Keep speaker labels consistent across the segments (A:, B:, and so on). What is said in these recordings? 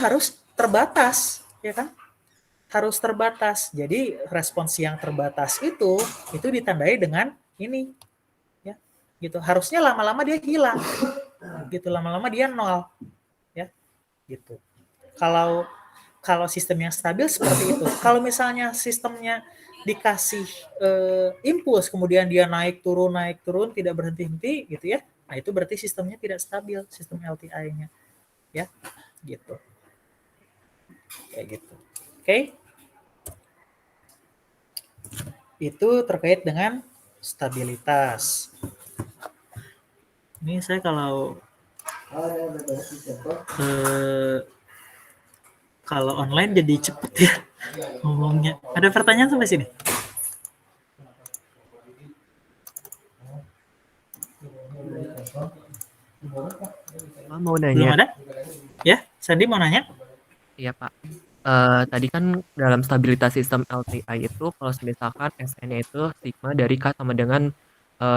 A: harus terbatas, ya kan? Harus terbatas. Jadi respons yang terbatas itu ditandai dengan ini, ya, gitu. Harusnya lama-lama dia hilang, gitu. Lama-lama dia nol, ya, gitu. Kalau sistem yang stabil seperti itu. Kalau misalnya sistemnya dikasih impuls, kemudian dia naik turun, tidak berhenti-henti, gitu ya. Nah itu berarti sistemnya tidak stabil, sistem LTI-nya, ya, gitu. Kayak gitu. Oke? Itu terkait dengan stabilitas. Ini saya kalau online jadi cepet ya ngomongnya. Ada pertanyaan sampai sini?
B: Mau
A: Belum
B: nanya.
A: ada? Ya, Sandi mau nanya?
B: Iya, Pak. Tadi kan dalam stabilitas sistem LTI itu kalau misalkan SN-nya itu sigma dari K sama dengan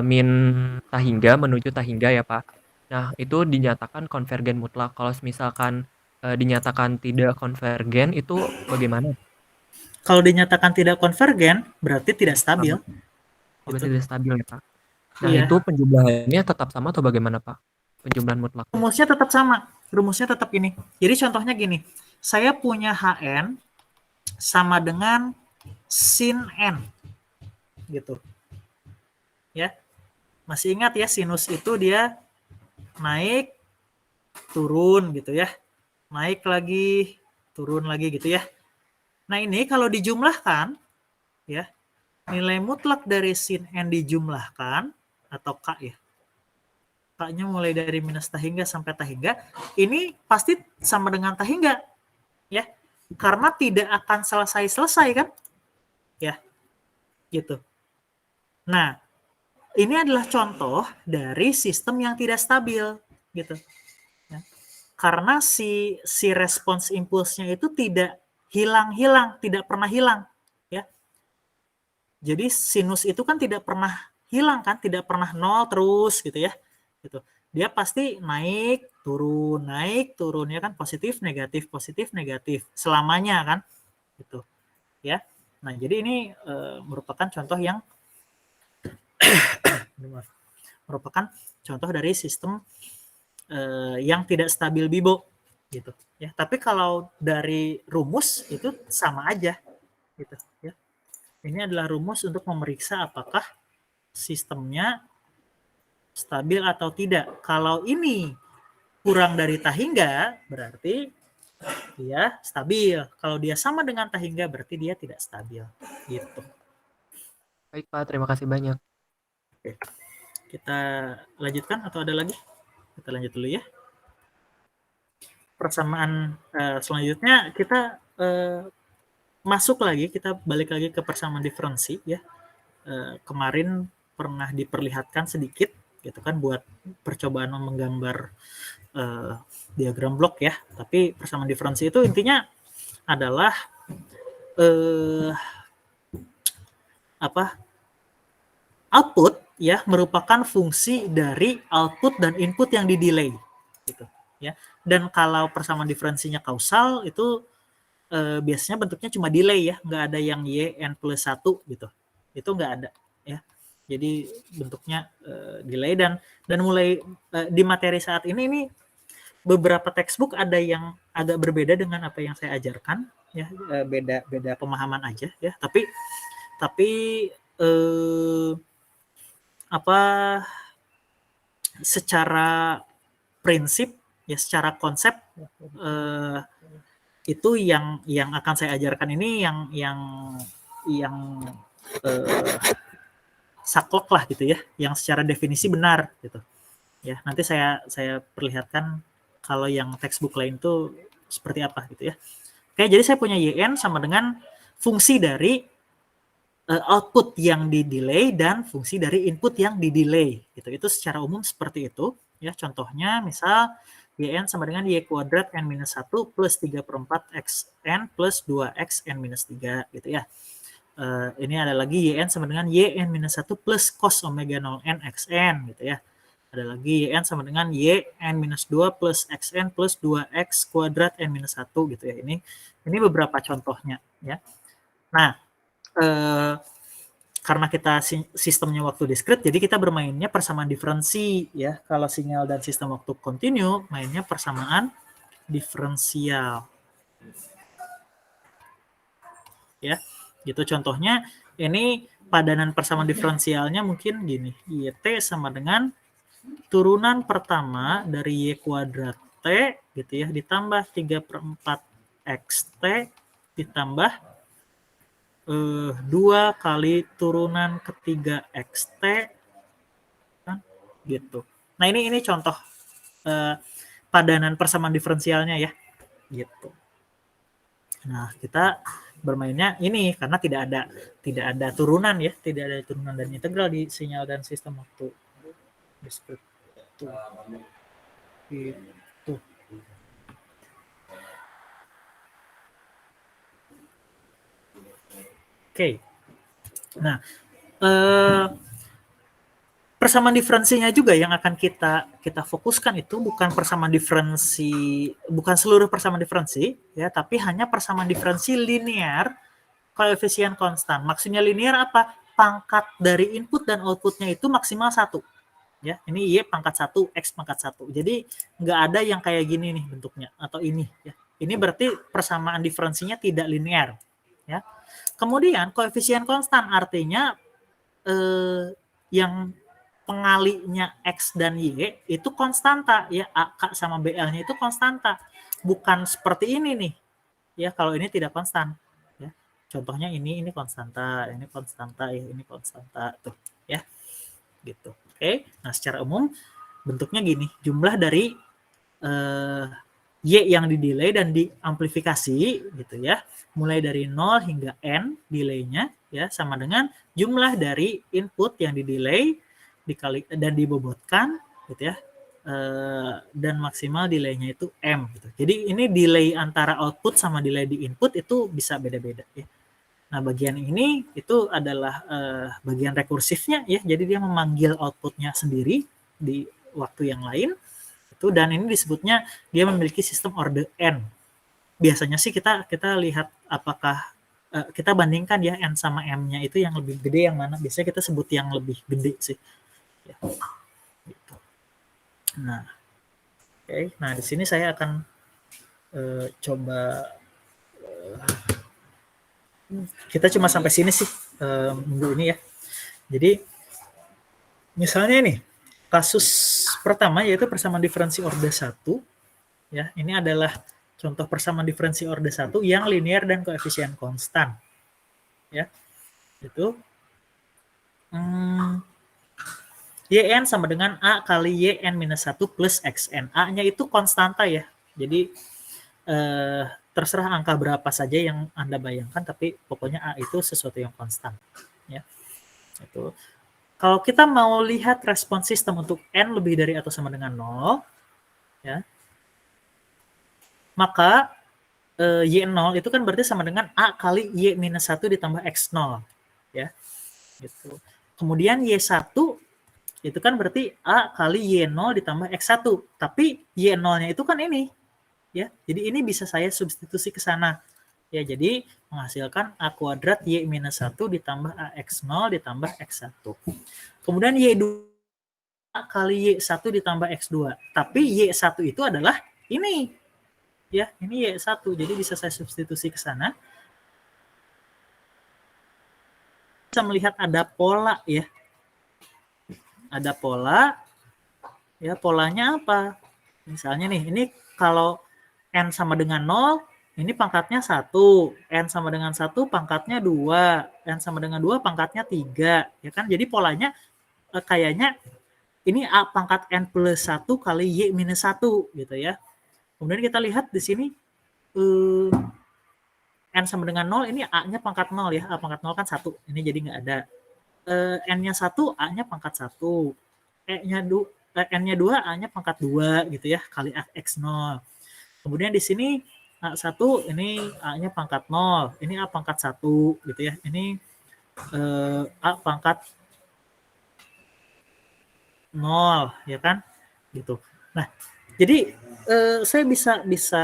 B: min tahingga menuju tahingga ya, Pak. Nah, itu dinyatakan konvergen mutlak. Kalau misalkan dinyatakan tidak konvergen itu bagaimana?
A: Kalau dinyatakan tidak konvergen, berarti tidak stabil.
B: Oh,
A: Gitu.
B: berarti tidak stabil ya, Pak. Nah,
A: Iya.
B: itu penjumlahannya tetap sama atau bagaimana, Pak? Penjumlahan mutlaknya.
A: Rumusnya tetap sama. Rumusnya tetap ini. Jadi contohnya gini. Saya punya HN sama dengan sin N. Gitu. Ya. Masih ingat ya, sinus itu dia naik, turun gitu ya. Naik lagi, turun lagi gitu ya. Nah ini kalau dijumlahkan, ya, nilai mutlak dari sin N dijumlahkan, atau K ya, K-nya mulai dari minus tahingga sampai tahingga, ini pasti sama dengan tahingga, ya, karena tidak akan selesai-selesai kan, ya, gitu. Nah, ini adalah contoh dari sistem yang tidak stabil, gitu. Ya. Karena si respons impulsnya itu tidak hilang-hilang, tidak pernah hilang, ya. Jadi sinus itu kan tidak pernah hilang kan, tidak pernah nol terus gitu ya. Gitu. Dia pasti naik, turun ya kan, positif, negatif selamanya kan. Gitu. Ya. Nah, jadi ini merupakan contoh yang merupakan contoh dari sistem yang tidak stabil Bibo gitu ya. Tapi kalau dari rumus itu sama aja gitu ya. Ini adalah rumus untuk memeriksa apakah sistemnya stabil atau tidak. Kalau ini kurang dari tahingga, berarti dia stabil. Kalau dia sama dengan tahingga, berarti dia tidak stabil. Gitu.
B: Baik, Pak. Terima kasih banyak.
A: Oke. Kita lanjutkan atau ada lagi? Kita lanjut dulu ya. Persamaan selanjutnya kita masuk lagi, kita balik lagi ke persamaan diferensi ya. Kemarin pernah diperlihatkan sedikit gitu kan buat percobaan menggambar diagram blok ya. Tapi persamaan diferensi itu intinya adalah output ya merupakan fungsi dari output dan input yang di delay gitu ya. Dan kalau persamaan diferensinya kausal itu biasanya bentuknya cuma delay ya, nggak ada yang y n plus 1 gitu. Itu nggak ada ya. Jadi bentuknya delay dan mulai di materi saat ini beberapa textbook ada yang agak berbeda dengan apa yang saya ajarkan ya, beda pemahaman aja ya. Tapi secara prinsip ya, secara konsep itu yang akan saya ajarkan ini yang saklek lah gitu ya, yang secara definisi benar gitu ya. Nanti saya perlihatkan kalau yang textbook lain tuh seperti apa gitu ya. Oke, jadi saya punya YN sama dengan fungsi dari output yang di delay dan fungsi dari input yang di delay gitu. Itu secara umum seperti itu ya. Contohnya misal YN sama dengan Y kuadrat N minus 1 plus 3/4 XN plus 2X N minus 3 gitu ya. Ini ada lagi YN sama dengan YN minus 1 plus cos omega 0 N XN gitu ya. Ada lagi yn sama dengan yn minus 2 plus xn plus 2x kuadrat n minus 1 gitu ya. Ini beberapa contohnya ya. Nah, karena kita sistemnya waktu diskrit, jadi kita bermainnya persamaan diferensi ya. Kalau sinyal dan sistem waktu kontinu, mainnya persamaan diferensial. Ya, gitu contohnya. Ini padanan persamaan diferensialnya mungkin gini. YT sama dengan turunan pertama dari Y kuadrat T gitu ya, ditambah 3/4 XT ditambah 2 kali turunan ketiga XT kan gitu. Nah, ini contoh padanan persamaan diferensialnya ya gitu. Nah, kita bermainnya ini karena tidak ada turunan ya, tidak ada turunan dan integral di sinyal dan sistem waktu diskrit. Gitu. Oke. Nah, persamaan diferensinya juga yang akan kita fokuskan itu bukan persamaan diferensi, bukan seluruh persamaan diferensi ya, tapi hanya persamaan diferensi linear koefisien konstan. Maksudnya linear apa? Pangkat dari input dan outputnya itu maksimal 1. Ya, ini Y pangkat 1, X pangkat 1. Jadi nggak ada yang kayak gini nih bentuknya atau ini ya. Ini berarti persamaan diferensinya tidak linear ya. Kemudian koefisien konstan artinya yang pengalinya X dan Y itu konstanta ya, AK sama BL-nya itu konstanta. Bukan seperti ini nih. Ya, kalau ini tidak konstan ya. Contohnya ini konstanta, ini konstanta ya, ini konstanta tuh ya. Gitu. Oke. Nah, secara umum bentuknya gini, jumlah dari Y yang di-delay dan diamplifikasi gitu ya, mulai dari 0 hingga N delay-nya ya, sama dengan jumlah dari input yang di-delay dikali dan dibobotkan gitu ya, dan maksimal delay-nya itu M gitu. Jadi ini delay antara output sama delay di input itu bisa beda-beda ya. Nah, bagian ini itu adalah bagian rekursifnya ya, jadi dia memanggil outputnya sendiri di waktu yang lain. Dan ini disebutnya dia memiliki sistem order N. Biasanya sih kita lihat apakah kita bandingkan ya N sama M-nya itu yang lebih gede yang mana. Biasanya kita sebut yang lebih gede sih. Ya. Gitu. Nah, oke. Nah, di sini saya akan coba kita cuma sampai sini sih minggu ini ya. Jadi misalnya nih kasus pertama yaitu persamaan diferensi orde 1 ya. Ini adalah contoh persamaan diferensi orde 1 yang linear dan koefisien konstan. Ya. Itu YN sama dengan A kali YN minus 1 plus XN. A-nya itu konstanta ya. Jadi terserah angka berapa saja yang Anda bayangkan, tapi pokoknya A itu sesuatu yang konstan. Ya. Itu. Kalau kita mau lihat respons sistem untuk N lebih dari atau sama dengan 0, ya, maka Y0 itu kan berarti sama dengan A kali Y minus 1 ditambah X0. Ya. Gitu. Kemudian Y1 itu kan berarti A kali Y0 ditambah X1. Tapi Y0-nya itu kan ini. Ya. Jadi ini bisa saya substitusi ke sana. Ya, jadi menghasilkan A kuadrat Y minus 1 ditambah AX0 ditambah X1. Kemudian Y2 kali Y1 ditambah X2. Tapi Y1 itu adalah ini. Ya, ini Y1. Jadi bisa saya substitusi ke sana. Bisa melihat ada pola ya. Ada pola. Ya, polanya apa? Misalnya nih, ini kalau N sama dengan 0, ini pangkatnya 1, N sama dengan 1 pangkatnya 2, N sama dengan 2 pangkatnya 3, ya kan? Jadi polanya kayaknya ini A pangkat N plus 1 kali Y minus 1 gitu ya. Kemudian kita lihat di sini N sama dengan 0, ini A-nya pangkat 0 ya, A pangkat 0 kan 1, ini jadi nggak ada. N-nya 1, A-nya pangkat 1, N-nya 2, A-nya pangkat 2 gitu ya, kali X0. Kemudian di sini A1 ini A-nya pangkat 0, ini A pangkat 1 gitu ya. Ini A pangkat 0, ya kan? Gitu. Nah, jadi saya bisa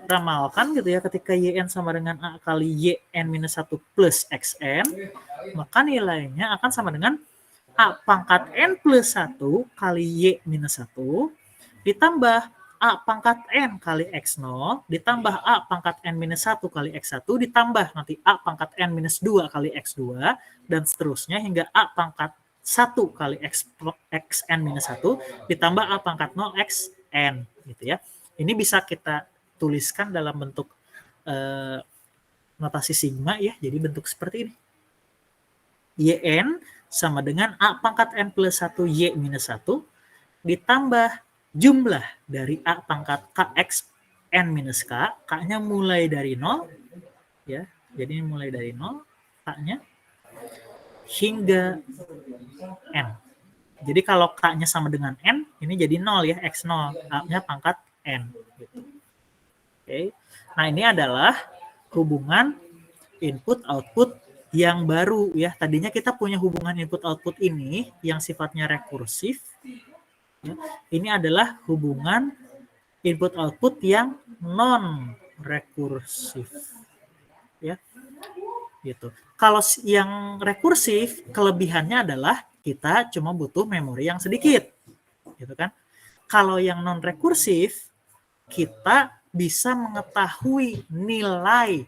A: ramalkan gitu ya, ketika yn sama dengan a kali yn minus 1 plus xn, maka nilainya akan sama dengan a pangkat n plus 1 kali y minus 1 ditambah a pangkat n kali x0 ditambah a pangkat n minus 1 kali x1 ditambah nanti a pangkat n minus 2 kali x2 dan seterusnya hingga a pangkat 1 kali xn minus 1 ditambah a pangkat 0 xn gitu ya. Ini bisa kita tuliskan dalam bentuk notasi sigma ya, jadi bentuk seperti ini. Yn sama dengan a pangkat n plus 1 y minus 1 ditambah jumlah dari a pangkat kx n minus k, k-nya mulai dari 0 ya. Jadi mulai dari 0 k-nya hingga n. Jadi kalau k-nya sama dengan n, ini jadi 0 ya, x0, a-nya pangkat n gitu. Oke. Nah, ini adalah hubungan input output yang baru ya. Tadinya kita punya hubungan input output ini yang sifatnya rekursif. Ya. Ini adalah hubungan input output yang non rekursif. Ya. Gitu. Kalau yang rekursif, kelebihannya adalah kita cuma butuh memori yang sedikit. Gitu kan? Kalau yang non rekursif, kita bisa mengetahui nilai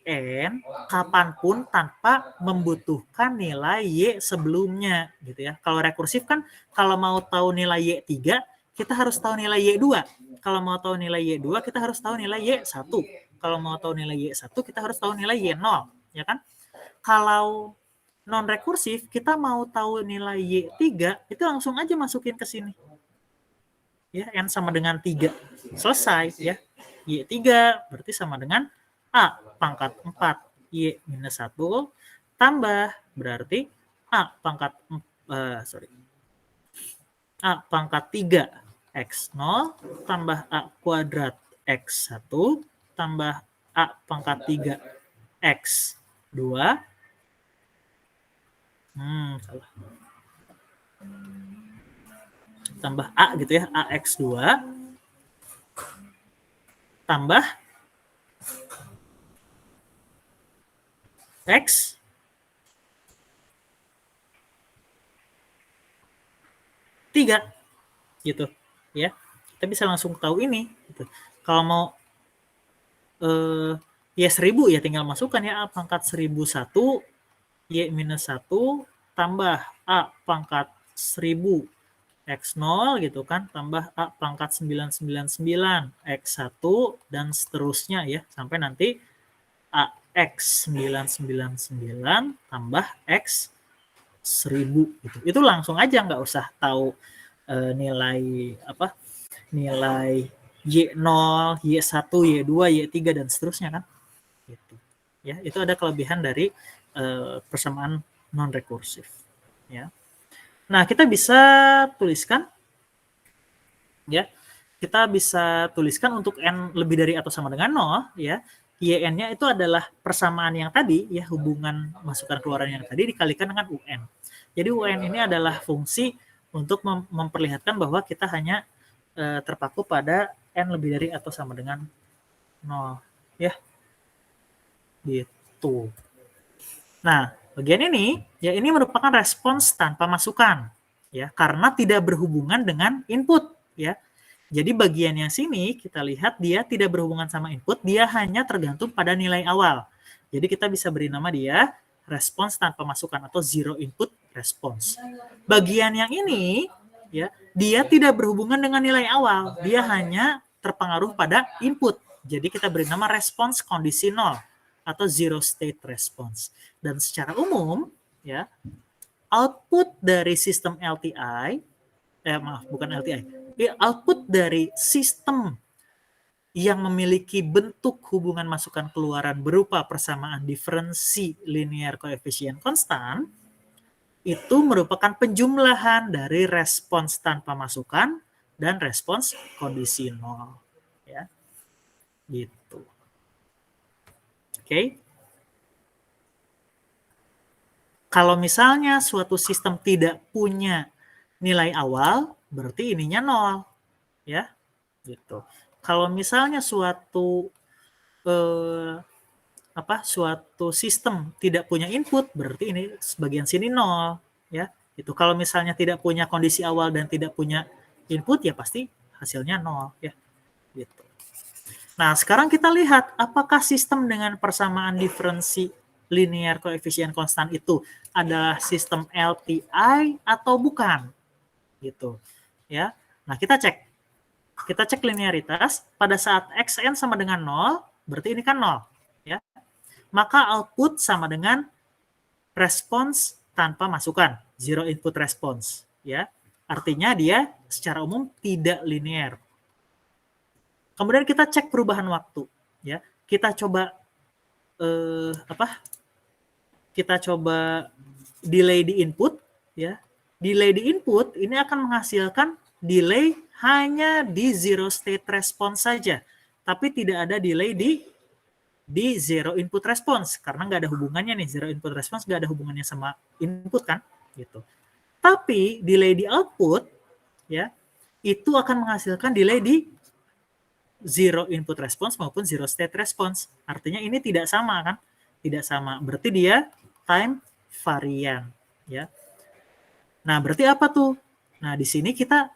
A: yn kapanpun tanpa membutuhkan nilai y sebelumnya gitu ya. Kalau rekursif kan kalau mau tahu nilai y3 kita harus tahu nilai y2. Kalau mau tahu nilai y2 kita harus tahu nilai y1. Kalau mau tahu nilai y1 kita harus tahu nilai y0 ya kan. Kalau non rekursif kita mau tahu nilai y3 itu langsung aja masukin ke sini. Ya, n sama dengan 3. Selesai ya. Y3 berarti sama dengan a pangkat 4 y minus 1 tambah berarti a pangkat a pangkat 3 x0 tambah a kuadrat x1 tambah a pangkat 3 x2 salah. Tambah a gitu ya, ax2 tambah x tiga gitu ya. Kita bisa langsung tahu ini gitu. Kalau mau ya 1000 ya tinggal masukkan ya a pangkat 1001 y minus 1 tambah a pangkat 1000 x0 gitu kan tambah a pangkat 999 x1 dan seterusnya ya sampai nanti a x 999 tambah x 1000 gitu. Itu langsung aja nggak usah tahu nilai apa nilai y0, y1, y2, y3 dan seterusnya kan. Gitu. Ya, itu ada kelebihan dari persamaan non rekursif ya. Nah, kita bisa tuliskan ya. Kita bisa tuliskan untuk n lebih dari atau sama dengan 0 ya. yn-nya itu adalah persamaan yang tadi ya, hubungan masukan keluaran yang tadi dikalikan dengan un. Jadi un ini adalah fungsi untuk memperlihatkan bahwa kita hanya terpaku pada n lebih dari atau sama dengan 0 ya. Gitu. Nah, bagian ini ya ini merupakan respons tanpa masukan ya karena tidak berhubungan dengan input ya. Jadi bagian yang sini kita lihat dia tidak berhubungan sama input, dia hanya tergantung pada nilai awal. Jadi kita bisa beri nama dia respons tanpa masukan atau zero input response. Bagian yang ini ya, dia tidak berhubungan dengan nilai awal, dia hanya terpengaruh pada input. Jadi kita beri nama respons kondisi 0 atau zero state response. Dan secara umum ya, output dari sistem LTI bukan LTI. Output dari sistem yang memiliki bentuk hubungan masukan keluaran berupa persamaan diferensi linear koefisien konstan itu merupakan penjumlahan dari respons tanpa masukan dan respons kondisi 0 ya. Gitu. Oke. Kalau misalnya suatu sistem tidak punya nilai awal, berarti ininya 0, ya. Gitu. Kalau misalnya suatu suatu sistem tidak punya input, berarti ini bagian sini 0, ya. Itu kalau misalnya tidak punya kondisi awal dan tidak punya input, ya pasti hasilnya 0, ya. Gitu. Nah, sekarang kita lihat apakah sistem dengan persamaan diferensi linear koefisien konstan itu adalah sistem LTI atau bukan, gitu. Ya. Nah, kita cek linearitas pada saat xn sama dengan 0, berarti ini kan 0, ya. Maka output sama dengan respons tanpa masukan, zero input response, ya. Artinya dia secara umum tidak linear. Kemudian kita cek perubahan waktu, ya. Kita coba kita coba delay di input, ya. Delay di input ini akan menghasilkan delay hanya di zero state response saja, tapi tidak ada delay di zero input response karena nggak ada hubungannya nih, zero input response nggak ada hubungannya sama input kan, gitu. Tapi delay di output, ya, itu akan menghasilkan delay di zero input response maupun zero state response. Artinya ini tidak sama kan? Tidak sama. Berarti dia time varian, ya. Nah, berarti apa tuh? Nah, di sini kita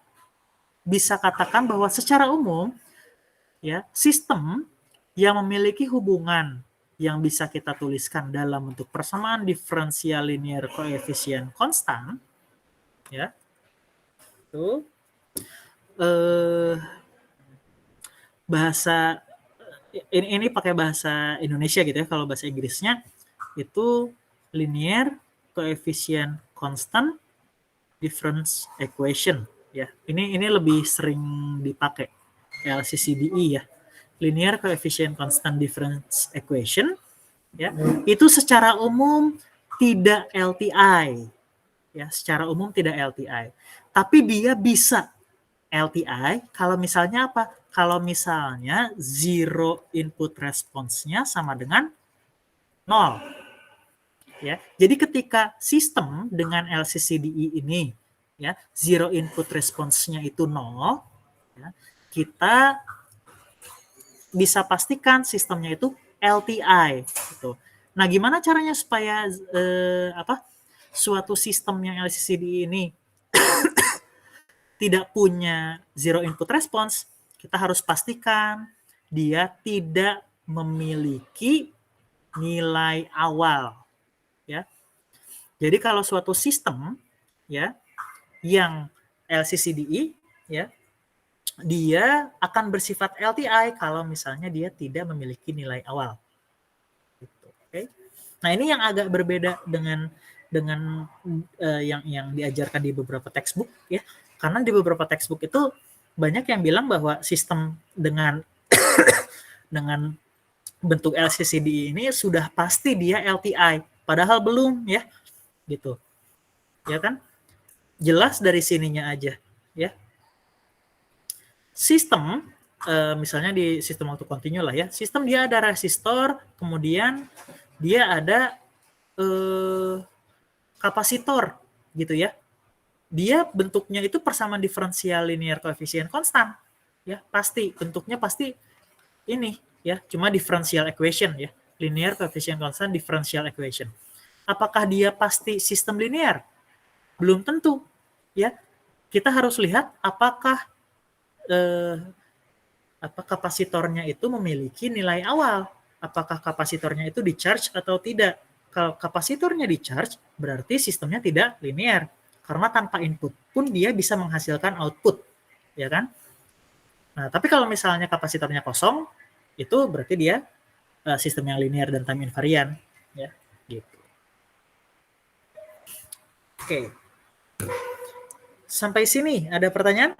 A: bisa katakan bahwa secara umum, ya, sistem yang memiliki hubungan yang bisa kita tuliskan dalam bentuk persamaan diferensial linear koefisien konstan, ya, itu bahasa ini pakai bahasa Indonesia gitu ya. Kalau bahasa Inggrisnya itu linear coefficient constant difference equation, ya. Ini lebih sering dipakai LCCDE, ya. Linear coefficient constant difference equation, ya. Itu secara umum tidak LTI, ya. Secara umum tidak LTI. Tapi dia bisa LTI kalau misalnya apa? Kalau misalnya zero input response-nya sama dengan 0. Ya. Jadi ketika sistem dengan LCCDE ini, ya, zero input response-nya itu 0, ya, kita bisa pastikan sistemnya itu LTI gitu. Nah, gimana caranya supaya suatu sistem yang LCCDE ini tidak punya zero input response? Kita harus pastikan dia tidak memiliki nilai awal, ya. Jadi kalau suatu sistem, ya, yang LCCDE, ya, dia akan bersifat LTI kalau misalnya dia tidak memiliki nilai awal. Gitu, okay? Nah, ini yang agak berbeda dengan yang diajarkan di beberapa textbook, ya. Karena di beberapa textbook itu banyak yang bilang bahwa sistem dengan dengan bentuk LCCDE ini sudah pasti dia LTI, padahal belum, ya. Gitu. Ya kan? Jelas dari sininya aja, ya. Sistem misalnya di sistem waktu kontinu lah, ya. Sistem dia ada resistor, kemudian dia ada kapasitor gitu, ya. Dia bentuknya itu persamaan diferensial linear koefisien konstan, ya. Pasti bentuknya pasti ini, ya, cuma differential equation, ya. Linear koefisien konstan differential equation. Apakah dia pasti sistem linear? Belum tentu, ya. Kita harus lihat apakah kapasitornya itu memiliki nilai awal. Apakah kapasitornya itu di-charge atau tidak. Kalau kapasitornya di-charge, berarti sistemnya tidak linear. Karena tanpa input pun dia bisa menghasilkan output, ya kan? Nah, tapi kalau misalnya kapasitornya kosong, itu berarti dia sistem yang linear dan time invariant, ya, gitu. Oke. Sampai sini ada pertanyaan?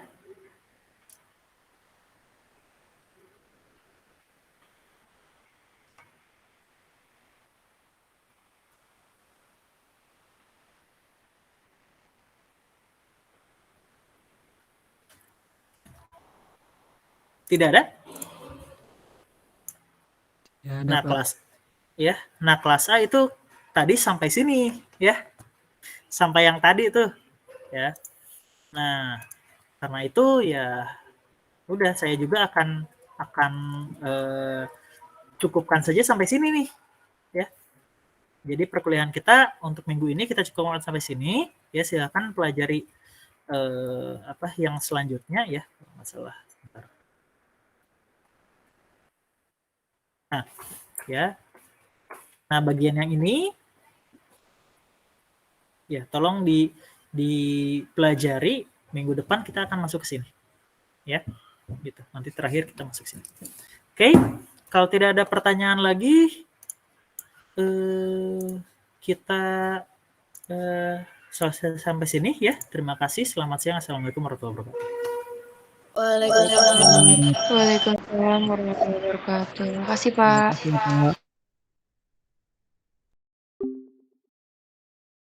A: Tidak ada?
B: Ya,
A: Nah,
B: dapat.
A: kelas A itu tadi sampai sini ya. Sampai yang tadi tuh ya. Nah, karena itu ya udah saya juga akan cukupkan saja sampai sini nih ya. Jadi perkuliahan kita untuk minggu ini kita cukupkan sampai sini ya. Silakan pelajari apa yang selanjutnya ya, masalah. Nah, ya. Nah, bagian yang ini ya tolong dipelajari, minggu depan kita akan masuk ke sini. Ya. Gitu. Nanti terakhir kita masuk sini. Oke, kalau tidak ada pertanyaan lagi kita selesai sampai sini ya. Terima kasih. Selamat siang. Assalamualaikum warahmatullahi wabarakatuh.
C: Waalaikumsalam warahmatullahi wabarakatuh. Terima kasih, Pak.